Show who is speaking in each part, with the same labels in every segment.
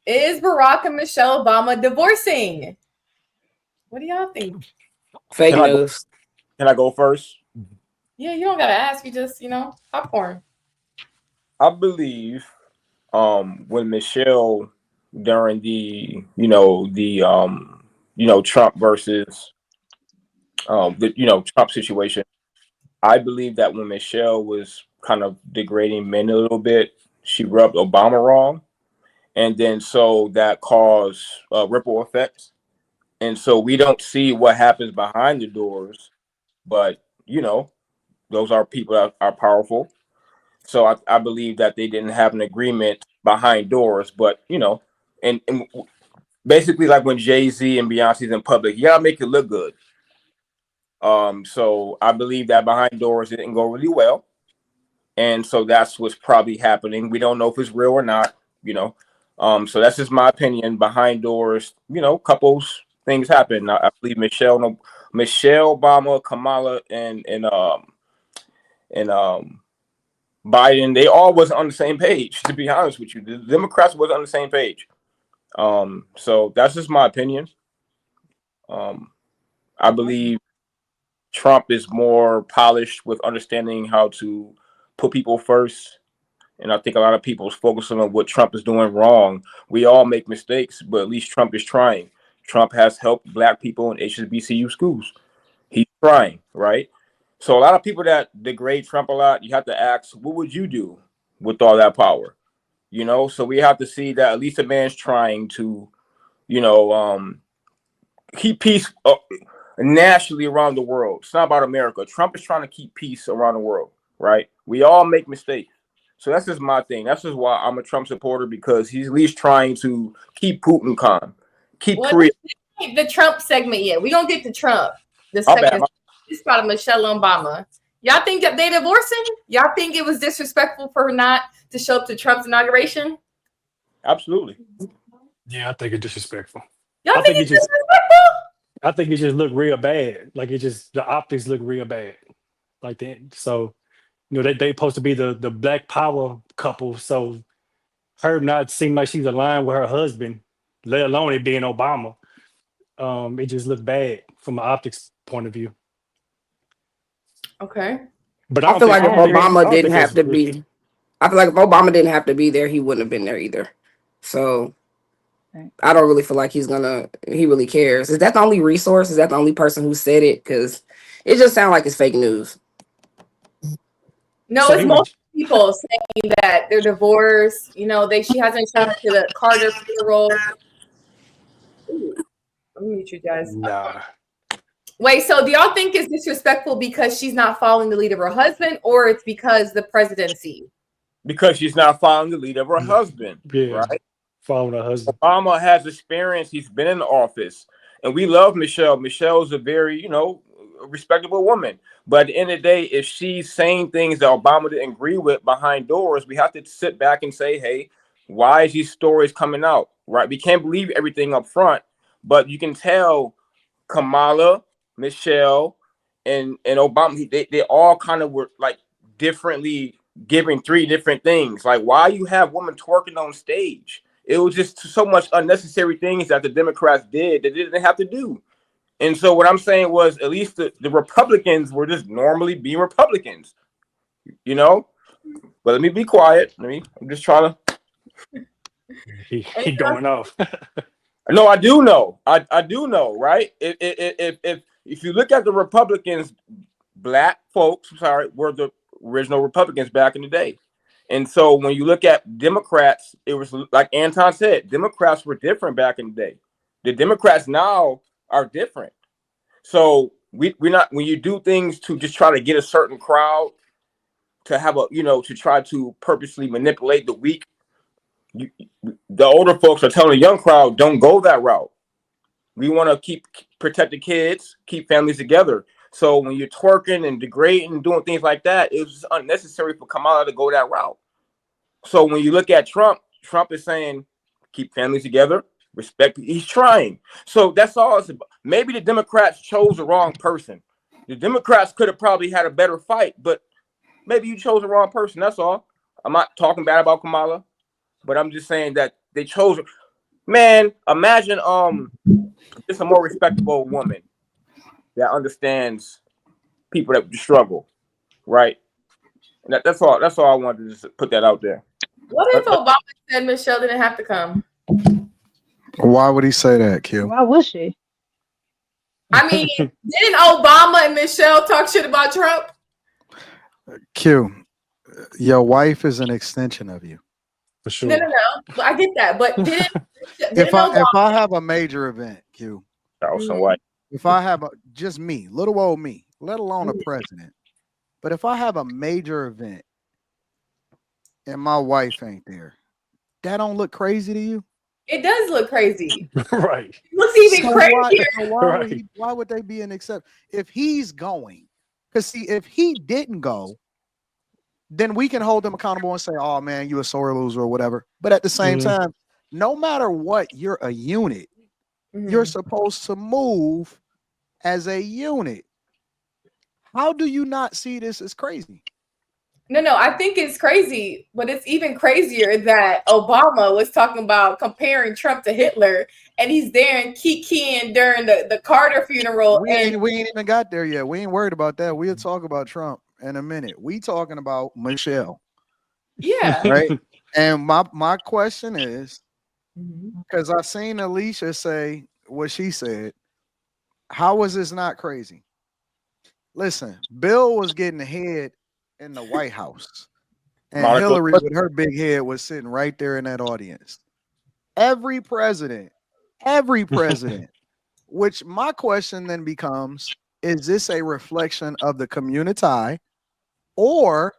Speaker 1: Is Barack and Michelle Obama divorcing? What do y'all think?
Speaker 2: Fake
Speaker 3: Can I go?
Speaker 2: news.
Speaker 3: Can I go first?
Speaker 1: Yeah, you don't gotta ask. You just, popcorn.
Speaker 3: I believe when Michelle during the Trump versus the Trump situation, I believe that when Michelle was kind of degrading men a little bit, she rubbed Obama wrong, and then so that caused ripple effects, and so we don't see what happens behind the doors, but those are people that are powerful. So I believe that they didn't have an agreement behind doors, but and basically like when Jay-Z and Beyonce's in public, you gotta make it look good. So I believe that behind doors it didn't go really well. And so that's what's probably happening. We don't know if it's real or not, you know. So that's just my opinion. Behind doors, couples things happen. I believe Michelle Obama, Kamala, and Biden, they all wasn't on the same page. To be honest with you, the Democrats wasn't on the same page. So that's just my opinion. I believe Trump is more polished with understanding how to put people first. And I think a lot of people is focusing on what Trump is doing wrong. We all make mistakes, but at least Trump is trying. Trump has helped Black people in HBCU schools. He's trying, right? So a lot of people that degrade Trump a lot, you have to ask, what would you do with all that power? So we have to see that at least a man's trying to, you know, um, keep peace nationally around the world. It's not about America. Trump is trying to keep peace around the world, right? We all make mistakes. So that's just my thing. That's just why I'm a Trump supporter, because he's at least trying to keep Putin calm, keep
Speaker 1: Well,
Speaker 3: Korea.
Speaker 1: the Trump segment yet. We gonna get to Trump. The
Speaker 3: My bad.
Speaker 1: segment is about Michelle Obama. Y'all think that they divorcing? Y'all think it was disrespectful for her not to show up to Trump's inauguration?
Speaker 3: Absolutely.
Speaker 4: Yeah, I think it's disrespectful.
Speaker 1: Y'all
Speaker 4: I
Speaker 1: think
Speaker 4: think it
Speaker 1: it's
Speaker 4: just
Speaker 1: disrespectful?
Speaker 4: I think it just looked real bad. Like it just the optics look real bad. Like that. So, they supposed to be the black power couple. So her not seem like she's aligned with her husband, let alone it being Obama. It just looked bad from an optics point of view.
Speaker 1: Okay.
Speaker 4: But
Speaker 2: I feel like if
Speaker 4: I
Speaker 2: Obama
Speaker 4: don't
Speaker 2: didn't
Speaker 4: think
Speaker 2: have
Speaker 4: that's
Speaker 2: to be, I feel like if Obama didn't have to be there, he wouldn't have been there either. So
Speaker 5: Right.
Speaker 2: I don't really feel like he really cares. Is that the only resource? Is that the only person who said it? Because it just sounds like it's fake news.
Speaker 1: No,
Speaker 4: so
Speaker 1: it's
Speaker 4: he
Speaker 1: multiple
Speaker 4: was
Speaker 1: people saying that they're divorced. She hasn't shown up to the Carter funeral. Ooh, let me mute you guys.
Speaker 4: nah.
Speaker 1: Wait, so do y'all think it's disrespectful because she's not following the lead of her husband, or it's because the presidency?
Speaker 3: Because she's not following the lead of her
Speaker 4: Yeah,
Speaker 3: husband,
Speaker 4: yeah.
Speaker 3: right?
Speaker 4: Following her husband.
Speaker 3: Obama has experience. He's been in the office, and we love Michelle. Michelle's a very, respectable woman. But at the end of the day, if she's saying things that Obama didn't agree with behind doors, we have to sit back and say, hey, why is these stories coming out, right? We can't believe everything up front, but you can tell Kamala, Michelle, and Obama, they all kind of were like differently giving three different things. Like, why you have women twerking on stage? It was just so much unnecessary things that the Democrats did that they didn't have to do. And so what I'm saying was at least the Republicans were just normally being Republicans, you know? But let me be quiet. I'm just trying to.
Speaker 4: He going off.
Speaker 3: No, I do know. I do know, right? If you look at the Republicans, Black folks, sorry, were the original Republicans back in the day. And so when you look at Democrats, it was like Anton said, Democrats were different back in the day. The Democrats now are different. So we're not, when you do things to just try to get a certain crowd to have to try to purposely manipulate the weak, you, the older folks are telling the young crowd, don't go that route. We want to protect the kids, keep families together. So when you're twerking and degrading and doing things like that, it was just unnecessary for Kamala to go that route. So when you look at Trump, Trump is saying, keep families together, respect. He's trying. So that's all it's about. Maybe the Democrats chose the wrong person. The Democrats could have probably had a better fight, but maybe you chose the wrong person. That's all. I'm not talking bad about Kamala, but I'm just saying that they chose. Man, imagine just a more respectable woman that understands people that struggle, right? And that's all. That's all I wanted to just put that out there.
Speaker 1: What if Obama said Michelle didn't have to come?
Speaker 5: Why would he say that, Q?
Speaker 6: Why would she?
Speaker 1: I mean, didn't Obama and Michelle talk shit about Trump?
Speaker 5: Q, your wife is an extension of you.
Speaker 4: For sure.
Speaker 1: No. But I get that. But didn't
Speaker 5: If
Speaker 1: Obama,
Speaker 5: I have a major event, Q,
Speaker 3: Charleston White.
Speaker 5: if I have just me, little old me, let alone a president, but if I have a major event and my wife ain't there, that don't look crazy to you?
Speaker 1: it does look crazy.
Speaker 4: Right.
Speaker 1: It looks even
Speaker 5: So
Speaker 1: crazier.
Speaker 5: why would they be an exception if he's going? Because see, if he didn't go, then we can hold him accountable and say, "Oh man, you a sore loser" or whatever. But at the same time, no matter what, you're a unit. You're supposed to move as a unit. How do you not see this as crazy?
Speaker 1: No, I think it's crazy, but it's even crazier that Obama was talking about comparing Trump to Hitler, and he's there and kikiing during the Carter funeral.
Speaker 5: We ain't even got there yet. We ain't worried about that. We'll talk about Trump in a minute. We talking about Michelle.
Speaker 1: Yeah.
Speaker 5: Right. And my question is, because I've seen Alicia say what she said, how is this not crazy? Listen, Bill was getting head in the White House, and Hillary with her big head was sitting right there in that audience. Every president, which my question then becomes, is this a reflection of the community, or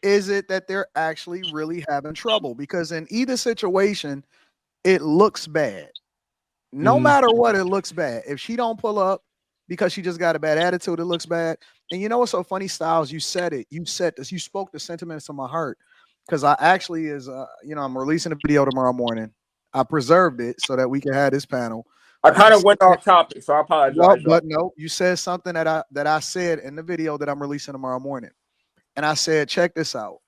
Speaker 5: is it that they're actually really having trouble? Because in either situation, it looks bad. No matter what, it looks bad. If she don't pull up because she just got a bad attitude, it looks bad. And you know what's so funny, Styles? You said it. You said this. You spoke the sentiments of my heart. Because I actually I'm releasing a video tomorrow morning. I preserved it so that we can have this panel.
Speaker 3: I kind of went off topic, so I apologize.
Speaker 5: But no, you said something that I said in the video that I'm releasing tomorrow morning. And I said, check this out.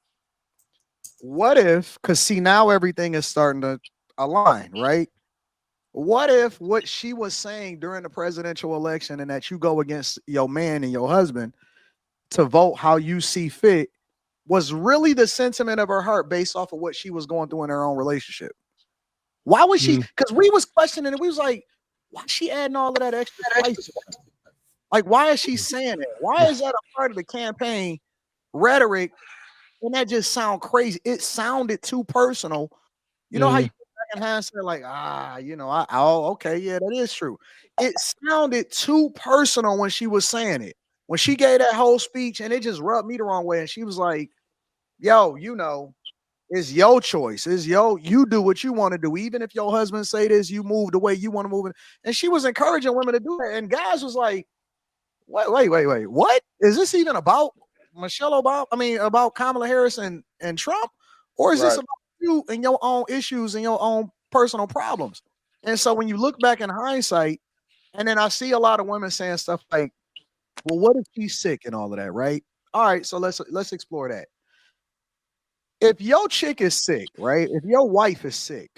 Speaker 5: What if, because see, now everything is starting to align, right? What if what she was saying during the presidential election and that you go against your man and your husband to vote how you see fit was really the sentiment of her heart based off of what she was going through in her own relationship? Why was she? Because we was questioning it. We was like, why is she adding all of that extra spice? Like, why is she saying it? Why is that a part of the campaign rhetoric? And that just sound crazy. It sounded too personal. You know how you in hindsight, like, okay, yeah, that is true. It sounded too personal when she was saying it. When she gave that whole speech, and it just rubbed me the wrong way. And she was like, yo, it's your choice. You do what you want to do. Even if your husband say this, you move the way you want to move it. And she was encouraging women to do that. And guys was like, wait. What? Is this even about Michelle Obama? I mean, about Kamala Harris and Trump? Or is this about you and your own issues and your own personal problems? And so when you look back in hindsight, and then I see a lot of women saying stuff like, well, what if she's sick and all of that, right? All right, so let's explore that. If your chick is sick, right? If your wife is sick,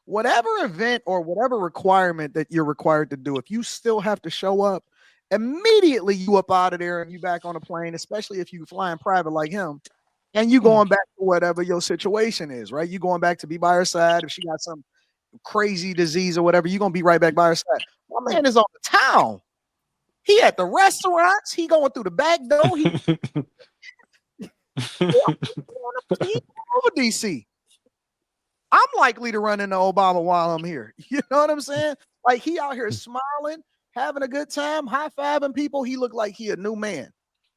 Speaker 5: whatever event or whatever requirement that you're required to do, if you still have to show up, immediately you up out of there and you back on a plane, especially if you flying private like him. And you going back to whatever your situation is, right? You going back to be by her side. If she got some crazy disease or whatever, you're going to be right back by her side. My man is on the town. He at the restaurants. He going through the back door. He over DC. I'm likely to run into Obama while I'm here. You know what I'm saying? Like, he out here smiling, having a good time, high-fiving people. He look like he a new man.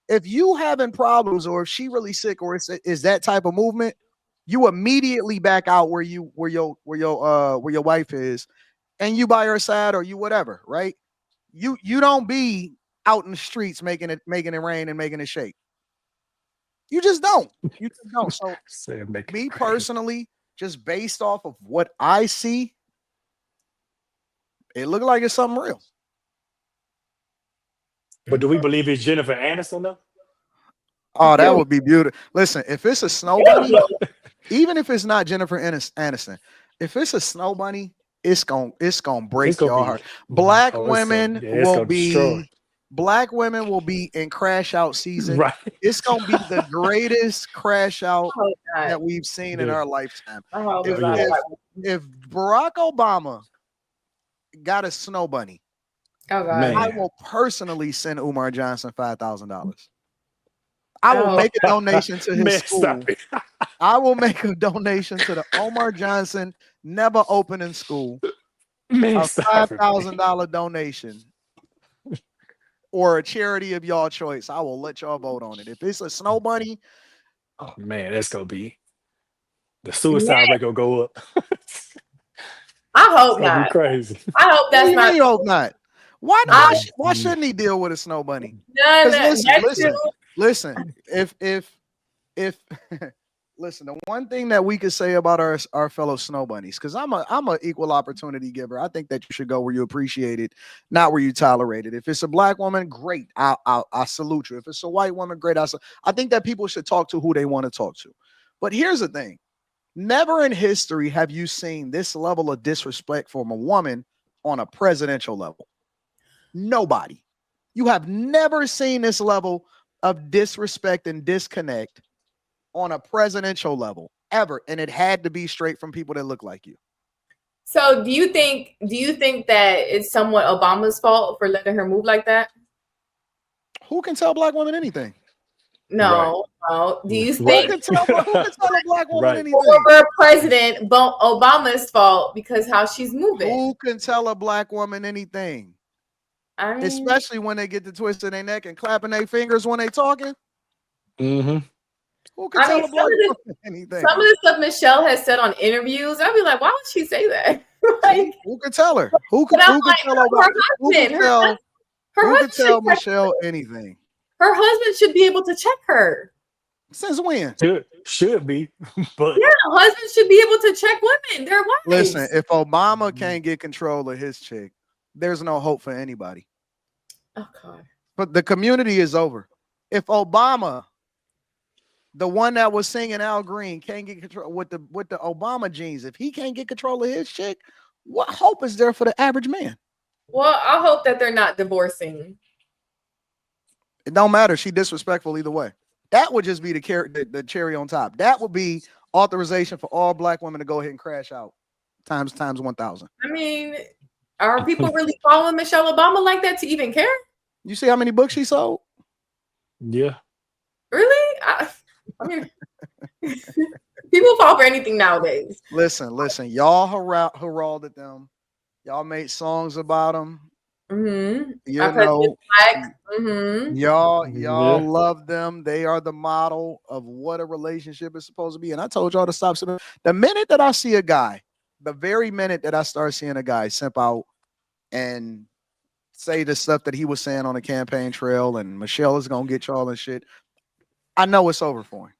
Speaker 5: If you having problems, or if she really sick, or is that type of movement, you immediately back out where your wife is, and you by her side, or you whatever, right? You don't be out in the streets making it rain and making it shake. You just don't. You just don't. So me personally, just based off of what I see, it looked like it's something real.
Speaker 4: But do we believe it's Jennifer Aniston though?
Speaker 5: Oh, that would be beautiful. Listen, if it's a snow bunny, even if it's not Jennifer Aniston, if it's a snow bunny, it's gonna
Speaker 4: It's
Speaker 5: break
Speaker 4: gonna
Speaker 5: your
Speaker 4: be
Speaker 5: heart. Black
Speaker 4: oh,
Speaker 5: women
Speaker 4: it's
Speaker 5: will
Speaker 4: gonna destroy.
Speaker 5: be in crash out season.
Speaker 4: Right.
Speaker 5: It's gonna be the greatest crash out
Speaker 1: I hope not.
Speaker 5: that we've seen in
Speaker 4: Yeah.
Speaker 5: our lifetime.
Speaker 1: I hope
Speaker 5: If
Speaker 1: it's not
Speaker 4: yeah.
Speaker 1: that.
Speaker 5: if Barack Obama got a snow bunny,
Speaker 1: Oh God.
Speaker 4: Man.
Speaker 5: I will personally send Umar Johnson $5,000. I will
Speaker 1: Oh.
Speaker 5: make a donation to his
Speaker 4: Man,
Speaker 5: school.
Speaker 4: stop it.
Speaker 5: I will make a donation to the Omar Johnson Never Opening School,
Speaker 4: Man,
Speaker 5: a
Speaker 4: stop it.
Speaker 5: $5,000 donation, or a charity of y'all choice. I will let y'all vote on it. If it's a snow bunny,
Speaker 4: Man, that's gonna be the suicide rate gonna go up.
Speaker 1: I hope
Speaker 4: It's gonna be
Speaker 1: not.
Speaker 4: crazy.
Speaker 1: I hope
Speaker 5: what do
Speaker 1: that's
Speaker 5: you
Speaker 1: not.
Speaker 5: mean you hope not? Why not?
Speaker 1: I-
Speaker 5: Why shouldn't he deal with a snow bunny?
Speaker 1: No,
Speaker 5: Because
Speaker 1: that's true.
Speaker 5: listen. If listen, the one thing that we could say about our fellow snow bunnies, because I'm a equal opportunity giver. I think that you should go where you appreciate it, not where you tolerate it. If it's a black woman, great. I salute you. If it's a white woman, great. I think that people should talk to who they want to talk to. But here's the thing. Never in history have you seen this level of disrespect from a woman on a presidential level. Nobody. You have never seen this level of disrespect and disconnect on a presidential level ever. And it had to be straight from people that look like you.
Speaker 1: So do you think that it's somewhat Obama's fault for letting her move like that?
Speaker 5: Who can tell black women anything?
Speaker 1: No. Do you
Speaker 5: Who
Speaker 1: think
Speaker 5: can tell a black woman
Speaker 4: Right.
Speaker 5: anything?
Speaker 1: former President Obama's fault because how she's moving?
Speaker 5: Who can tell a black woman anything?
Speaker 1: I mean,
Speaker 5: Especially when they get to twisting their neck and clapping their fingers when they talking.
Speaker 4: Mm-hmm.
Speaker 5: Who can tell a black woman anything?
Speaker 1: some of the stuff Michelle has said on interviews, I'd be like, why would she say that? Like,
Speaker 5: who can tell her? Who can
Speaker 1: her husband
Speaker 5: tell
Speaker 1: should
Speaker 5: Michelle anything?
Speaker 1: Her husband should be able to check her.
Speaker 5: Since when?
Speaker 4: Should be, but
Speaker 1: yeah, husbands should be able to check women, their wives.
Speaker 5: Listen, if Obama can't get control of his chick, there's no hope for anybody.
Speaker 1: Oh God.
Speaker 5: But the community is over. If Obama, the one that was singing Al Green, can't get control with the Obama genes, if he can't get control of his chick, what hope is there for the average man?
Speaker 1: Well, I hope that they're not divorcing.
Speaker 5: It don't matter. She disrespectful either way. That would just be the cherry on top. That would be authorization for all black women to go ahead and crash out times 1,000.
Speaker 1: I mean, are people really following Michelle Obama like that to even care?
Speaker 5: You see how many books she sold?
Speaker 4: Yeah.
Speaker 1: Really? I mean, people fall for anything nowadays.
Speaker 5: Listen. Y'all heralded them. Y'all made songs about them.
Speaker 1: Mm-hmm.
Speaker 5: You know,
Speaker 1: mm-hmm.
Speaker 5: y'all love them. They are the model of what a relationship is supposed to be. And I told y'all to stop. The minute that I see a guy, the very minute that I start seeing a guy simp out and say the stuff that he was saying on the campaign trail, and Michelle is gonna get y'all and shit, I know it's over for him.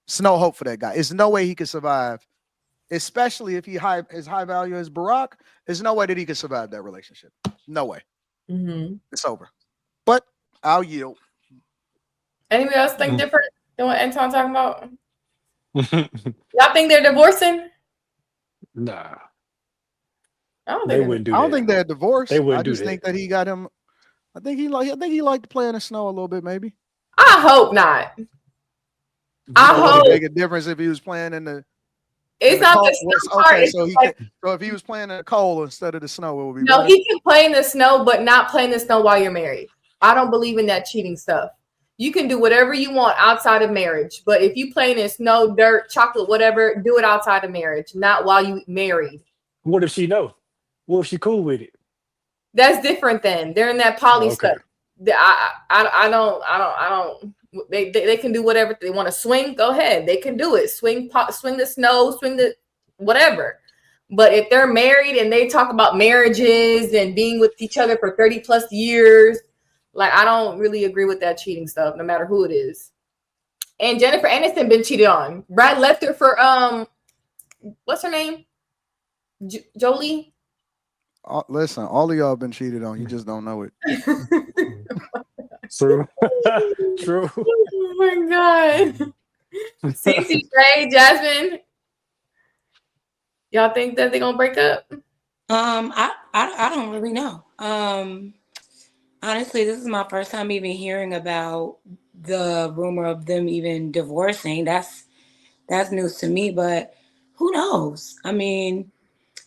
Speaker 5: It's no hope for that guy. It's no way he could survive, especially if his high value is Barack. There's no way that he could survive that relationship. No way.
Speaker 1: Mm-hmm.
Speaker 5: It's over. But I'll yield.
Speaker 1: Anybody else think different than what Anton's talking about? Y'all think they're divorcing?
Speaker 4: Nah.
Speaker 1: I don't
Speaker 4: They wouldn't do that.
Speaker 5: I don't think they're divorced.
Speaker 4: They wouldn't
Speaker 5: I just
Speaker 4: do
Speaker 5: think that he got him. I think he liked to play in the snow a little bit, maybe.
Speaker 1: I hope not.
Speaker 5: Would it make a difference if he was playing in the?
Speaker 1: It's not the snow part.
Speaker 5: Okay, so if he was playing in the cold instead of the snow, it would be.
Speaker 1: No,
Speaker 5: better?
Speaker 1: he can play in the snow, but not play in the snow while you're married. I don't believe in that cheating stuff. You can do whatever you want outside of marriage, but if you play in snow, dirt, chocolate, whatever, do it outside of marriage, not while you married.
Speaker 4: What if she know? What if she cool with it?
Speaker 1: That's different. Then they're in that poly stuff. I don't. They can do whatever they want to swing. Go ahead, they can do it. Swing the snow, swing the whatever. But if they're married and they talk about marriages and being with each other for 30 plus years, like I don't really agree with that cheating stuff, no matter who it is. And Jennifer Aniston been cheated on. Brad left her for what's her name? Jolie.
Speaker 5: Listen, all of y'all been cheated on. You just don't know it.
Speaker 4: True. True.
Speaker 1: Oh my God. Cece, Ray, Jasmine. Y'all think that they're gonna break up?
Speaker 6: I don't really know. Honestly, this is my first time even hearing about the rumor of them even divorcing. That's news to me, but who knows? I mean,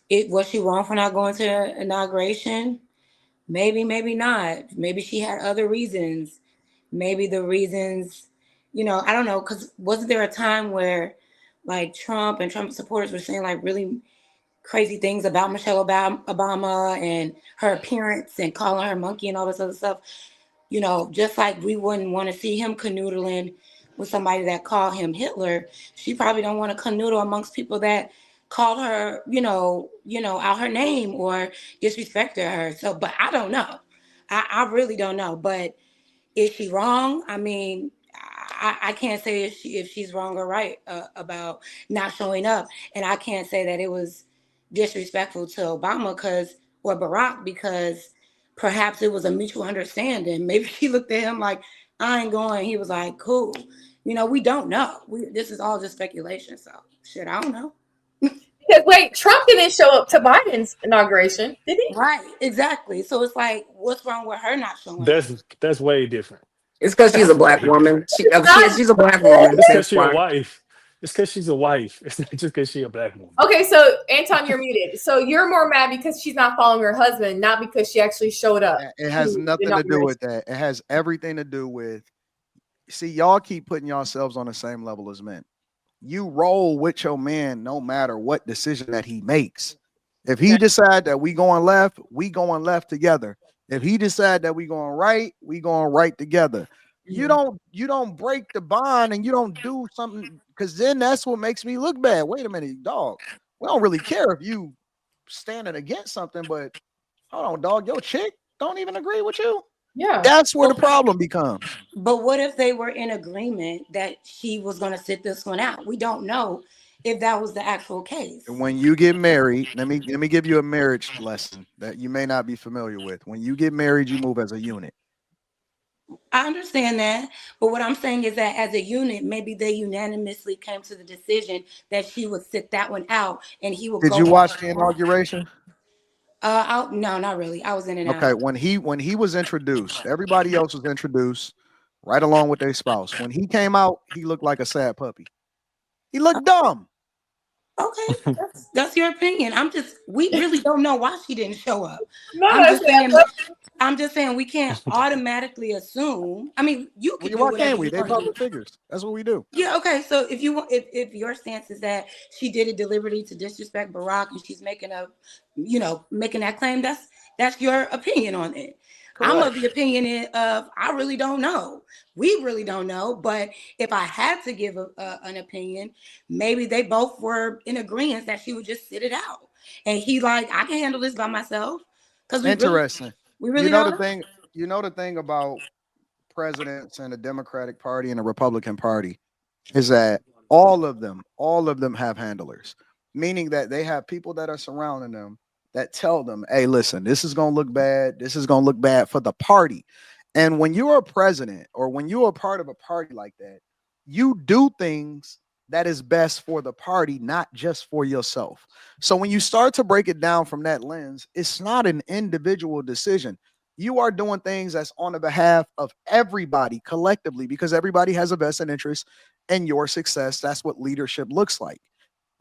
Speaker 6: it was she wrong for not going to the inauguration? Maybe, maybe not. Maybe she had other reasons. Maybe the reasons, I don't know, because wasn't there a time where like Trump and Trump supporters were saying like really crazy things about Michelle Obama and her appearance and calling her monkey and all this other stuff? Just like we wouldn't want to see him canoodling with somebody that called him Hitler, she probably don't want to canoodle amongst people that called her, out her name or disrespected her. So, but I don't know. I really don't know. But is she wrong? I mean, I can't say if she's wrong or right about not showing up, and I can't say that it was disrespectful to Obama or Barack because perhaps it was a mutual understanding. Maybe she looked at him like, "I ain't going." He was like, "Cool." We don't know. This is all just speculation. So shit, I don't know.
Speaker 1: Because wait, Trump didn't show up to Biden's inauguration, did he?
Speaker 6: Right, exactly. So it's like, what's wrong with her not showing up?
Speaker 4: That's way different.
Speaker 2: It's because she's a black woman. She's a black woman.
Speaker 4: It's because
Speaker 2: That's
Speaker 4: she's a
Speaker 2: why.
Speaker 4: wife. It's because she's a wife. It's not just because she's a black woman.
Speaker 1: Okay, so Anton, you're muted. So you're more mad because she's not following her husband, not because she actually showed up.
Speaker 5: It has nothing to do with that. It has everything to do with, see, y'all keep putting yourselves on the same level as men. You roll with your man no matter what decision that he makes. If he decide that we going left together. If he decide that we going right together. You don't break the bond and you don't do something, because then that's what makes me look bad. Wait a minute, dog. We don't really care if you standing against something, but hold on, dog. Your chick don't even agree with you.
Speaker 1: Yeah.
Speaker 5: That's where the problem becomes.
Speaker 6: But what if they were in agreement that she was going to sit this one out? We don't know if that was the actual case.
Speaker 5: When you get married, let me give you a marriage lesson that you may not be familiar with. When you get married, you move as a unit.
Speaker 6: I understand that, but what I'm saying is that as a unit, maybe they unanimously came to the decision that she would sit that one out, and he would.
Speaker 5: Did you watch the inauguration?
Speaker 6: No, not really. I was in and out.
Speaker 5: Okay, when he was introduced, everybody else was introduced right along with their spouse. When he came out, he looked like a sad puppy. He looked dumb.
Speaker 6: Okay, that's your opinion. We really don't know why she didn't show up.
Speaker 1: No,
Speaker 6: I'm just saying we can't automatically assume. I mean, you can.
Speaker 5: Why can't we? They public figures. That's what we do.
Speaker 6: Yeah. Okay. So if you want, if your stance is that she did it deliberately to disrespect Barack and she's making that claim, that's your opinion on it. Correct. I'm of the opinion of I really don't know. We really don't know. But if I had to give an opinion, maybe they both were in agreement that she would just sit it out, and he like, I can handle this by myself. Because
Speaker 5: interesting.
Speaker 6: We really know
Speaker 5: the thing. You know the thing about presidents and the Democratic Party and the Republican Party is that all of them have handlers, meaning that they have people that are surrounding them that tell them, hey, listen, this is going to look bad. This is going to look bad for the party. And when you're a president or when you're a part of a party like that, you do things that is best for the party, not just for yourself. So when you start to break it down from that lens, it's not an individual decision. You are doing things that's on the behalf of everybody collectively, because everybody has a vested interest in your success. That's what leadership looks like.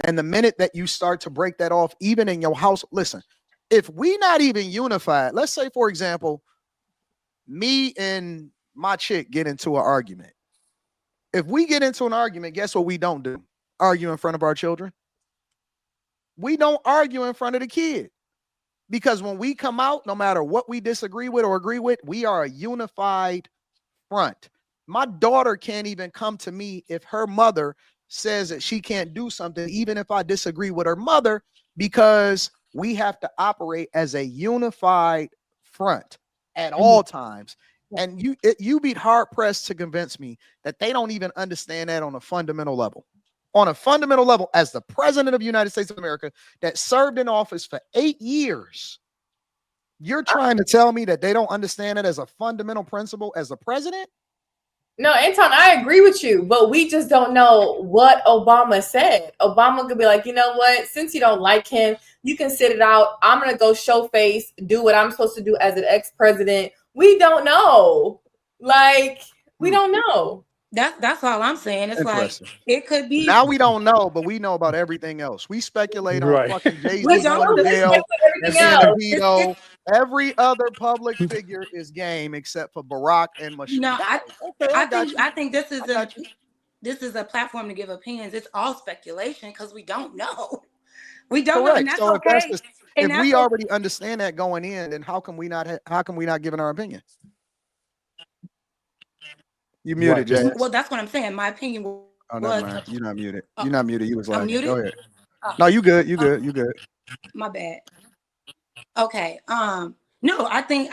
Speaker 5: And the minute that you start to break that off, even in your house, listen, if we not even unified, let's say, for example, me and my chick get into an argument. If we get into an argument, guess what we don't do? Argue in front of our children. We don't argue in front of the kid. Because when we come out, no matter what we disagree with or agree with, we are a unified front. My daughter can't even come to me if her mother says that she can't do something, even if I disagree with her mother, because we have to operate as a unified front at all times. And you'd be hard pressed to convince me that they don't even understand that on a fundamental level. On a fundamental level, as the president of the United States of America that served in office for 8 years, you're trying to tell me that they don't understand it as a fundamental principle as a president?
Speaker 1: No, Anton, I agree with you, but we just don't know what Obama said. Obama could be like, you know what? Since you don't like him, you can sit it out. I'm gonna go show face, do what I'm supposed to do as an ex-president. We don't know. Like, we don't know.
Speaker 6: That's all I'm saying. It's like
Speaker 5: Interesting.
Speaker 6: it could be.
Speaker 5: Now we don't know, but we know about everything else. We speculate on
Speaker 4: Right.
Speaker 5: fucking Jay-Z
Speaker 6: We
Speaker 5: going
Speaker 6: don't.
Speaker 5: to jail and
Speaker 1: Everything
Speaker 5: being
Speaker 1: else.
Speaker 5: a veto. Every other public figure is game except for Barack and Michelle.
Speaker 6: No,
Speaker 5: Okay,
Speaker 6: I think this is
Speaker 5: got you.
Speaker 6: this is a platform to give opinions. It's all speculation because we don't know. We don't know,
Speaker 5: Correct.
Speaker 6: and that's
Speaker 5: So
Speaker 6: okay.
Speaker 5: if we already understand that going in, then how come we not giving our opinion? You muted,
Speaker 4: Right.
Speaker 5: Jay.
Speaker 6: Well, that's what I'm saying. My opinion was.
Speaker 5: Oh, never mind. You're not muted.
Speaker 6: Oh.
Speaker 5: You're not muted. You was
Speaker 6: I'm
Speaker 5: lying.
Speaker 6: muted?
Speaker 5: Go ahead.
Speaker 6: Oh.
Speaker 5: No, you good. You good. You good.
Speaker 6: My bad. Okay. No, I think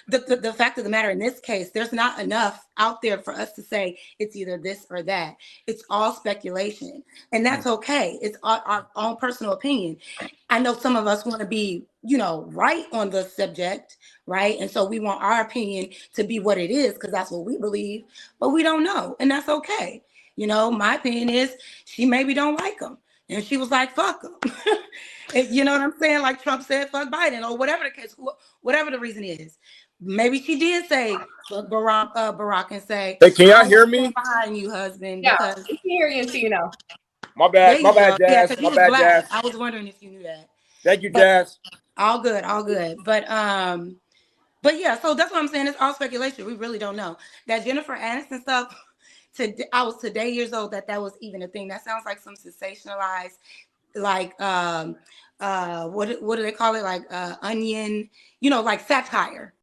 Speaker 6: the fact of the matter in this case, there's not enough out there for us to say it's either this or that. It's all speculation, and that's okay. It's our own personal opinion. I know some of us want to be, right on the subject, right? And so we want our opinion to be what it is because that's what we believe, but we don't know, and that's okay. My opinion is she maybe don't like him, and she was like, "Fuck him." You know what I'm saying? Like Trump said, "Fuck Biden," or whatever the case, whatever the reason is. Maybe she did say fuck Barack and say,
Speaker 3: Hey, can y'all hear me?
Speaker 6: Behind you, husband,
Speaker 1: Yeah,
Speaker 6: because
Speaker 1: we can hear you and see you now.
Speaker 3: My
Speaker 6: there
Speaker 3: bad.
Speaker 6: you
Speaker 3: My bad,
Speaker 6: go. Yeah,
Speaker 3: Jazz.
Speaker 6: because he
Speaker 3: My
Speaker 6: was
Speaker 3: bad,
Speaker 6: black.
Speaker 3: Jazz.
Speaker 6: I was wondering if you knew that.
Speaker 3: Thank you, Jazz.
Speaker 6: All good, all good. But yeah, so that's what I'm saying. It's all speculation. We really don't know. That Jennifer Aniston stuff, I was today years old that was even a thing. That sounds like some sensationalized, like what do they call it? Like onion, like satire.